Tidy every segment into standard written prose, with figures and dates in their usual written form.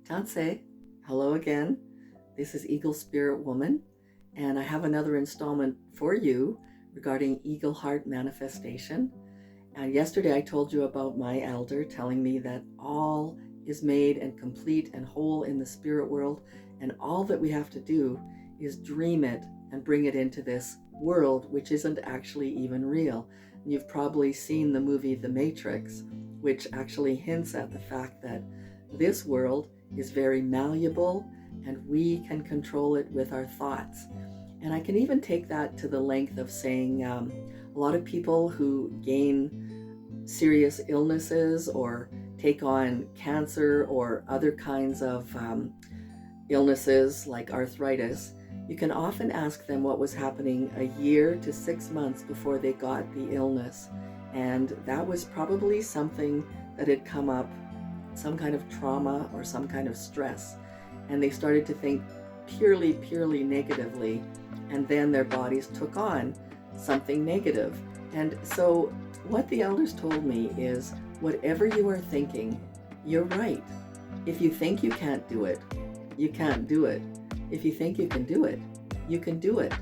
Tanse, hello again. This is Eagle Spirit Woman, and I have another installment for you regarding Eagle Heart manifestation. And yesterday I told you about my elder telling me that all is made and complete and whole in the spirit world, and all that we have to do is dream it and bring it into this world, which isn't actually even real. And you've probably seen the movie The Matrix, which actually hints at the fact that this world is very malleable and we can control it with our thoughts. And I can even take that to the length of saying a lot of people who gain serious illnesses or take on cancer or other kinds of illnesses like arthritis, you can often ask them what was happening a year to 6 months before they got the illness. And that was probably something that had come up, some kind of trauma or some kind of stress. And they started to think purely negatively. And then their bodies took on something negative. And so what the elders told me is, whatever you are thinking, you're right. If you think you can't do it, you can't do it. If you think you can do it, you can do it.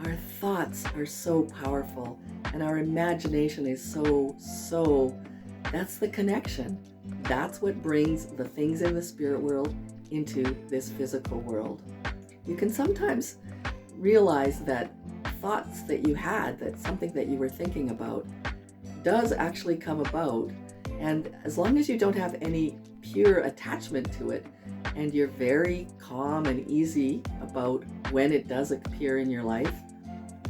Our thoughts are so powerful, and our imagination is so, that's the connection. That's what brings the things in the spirit world into this physical world. You can sometimes realize that thoughts that you had, that something that you were thinking about, does actually come about. And as long as you don't have any pure attachment to it, and you're very calm and easy about when it does appear in your life,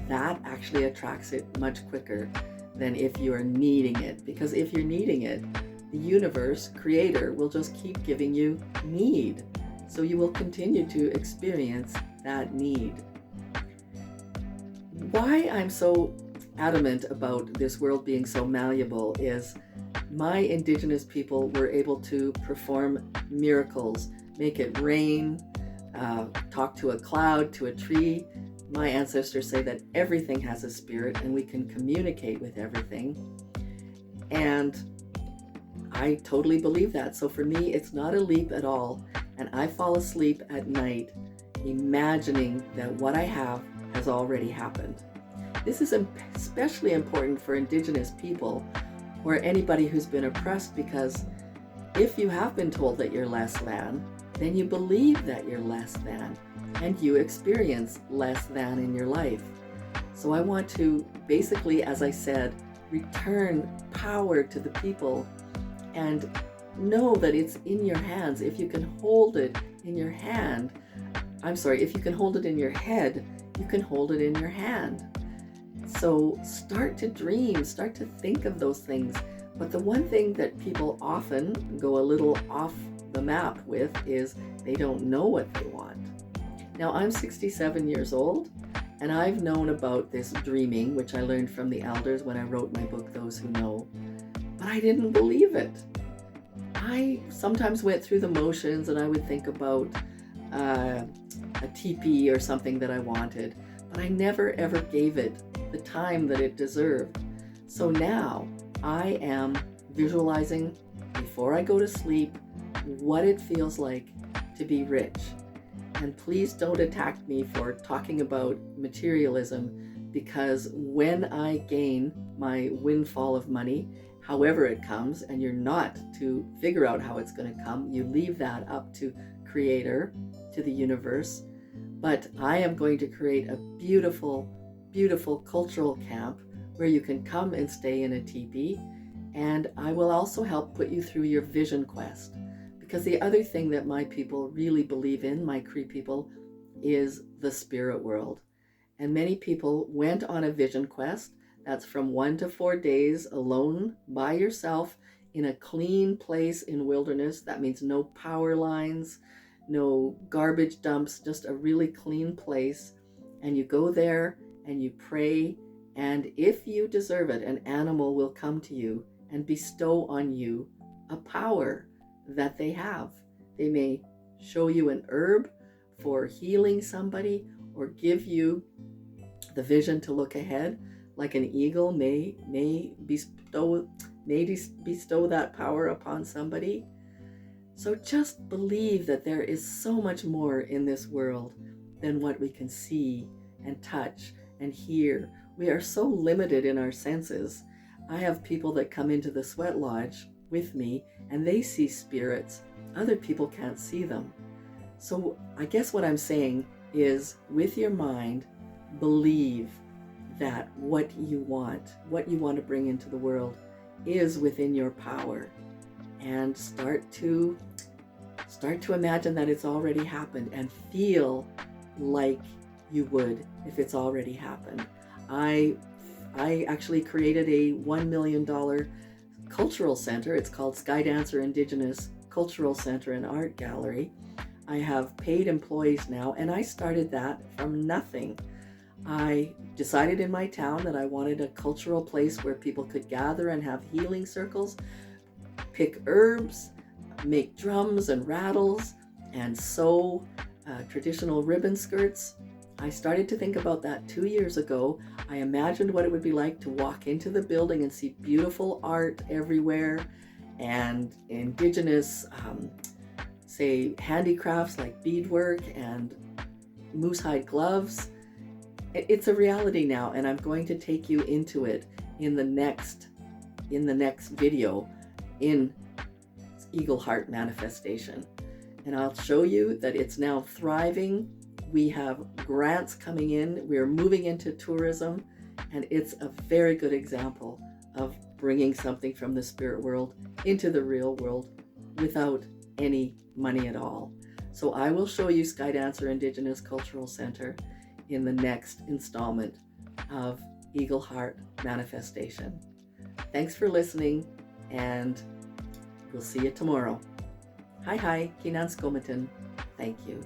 that actually attracts it much quicker than if you are needing it. Because if you're needing it, the universe, creator, will just keep giving you need. So you will continue to experience that need. Why I'm so adamant about this world being so malleable is my indigenous people were able to perform miracles, make it rain, talk to a cloud, to a tree. My ancestors say that everything has a spirit and we can communicate with everything. And I totally believe that. So for me, it's not a leap at all. And I fall asleep at night imagining that what I have has already happened. This is especially important for indigenous people or anybody who's been oppressed, because if you have been told that you're less than, then you believe that you're less than, and you experience less than in your life. So I want to basically, as I said, return power to the people and know that it's in your hands. If you can hold it in your hand, if you can hold it in your head, you can hold it in your hand. So start to dream, start to think of those things. But the one thing that people often go a little off the map with is they don't know what they want. Now, I'm 67 years old, and I've known about this dreaming, which I learned from the elders when I wrote my book, Those Who Know, but I didn't believe it. I sometimes went through the motions and I would think about a teepee or something that I wanted, but I never ever gave it the time that it deserved. So now I am visualizing before I go to sleep what it feels like to be rich. And please don't attack me for talking about materialism, because when I gain my windfall of money, however it comes, and you're not to figure out how it's going to come, you leave that up to Creator, to the universe. But I am going to create a beautiful cultural camp where you can come and stay in a teepee, and I will also help put you through your vision quest. Because the other thing that my people really believe in, my Cree people, is the spirit world. And many people went on a vision quest. That's from 1 to 4 days alone by yourself in a clean place in wilderness. That means no power lines, no garbage dumps, just a really clean place. And you go there and you pray, and if you deserve it, an animal will come to you and bestow on you a power that they have. They may show you an herb for healing somebody, or give you the vision to look ahead, like an eagle may bestow that power upon somebody. So just believe that there is so much more in this world than what we can see and touch and hear. We are so limited in our senses. I have people that come into the sweat lodge with me and they see spirits. Other people can't see them. So I guess what I'm saying is, with your mind, believe that what you want to bring into the world is within your power, and start to imagine that it's already happened and feel like you would if it's already happened. I actually created a $1 million cultural center. It's called Skydancer Indigenous Cultural Center and Art Gallery. I have paid employees now, and I started that from nothing. I decided in my town that I wanted a cultural place where people could gather and have healing circles, pick herbs, make drums and rattles, and sew traditional ribbon skirts. I started to think about that 2 years ago. I imagined what it would be like to walk into the building and see beautiful art everywhere, and indigenous say handicrafts like beadwork and moose hide gloves. It's a reality now, and I'm going to take you into it in the next video in Eagle Heart Manifestation. And I'll show you that it's now thriving. We have grants coming in. We're moving into tourism, and it's a very good example of bringing something from the spirit world into the real world without any money at all. So I will show you Skydancer Indigenous Cultural Center in the next installment of Eagle Heart Manifestation. Thanks for listening, and we'll see you tomorrow. Hi, Kinan Skomatin. Thank you.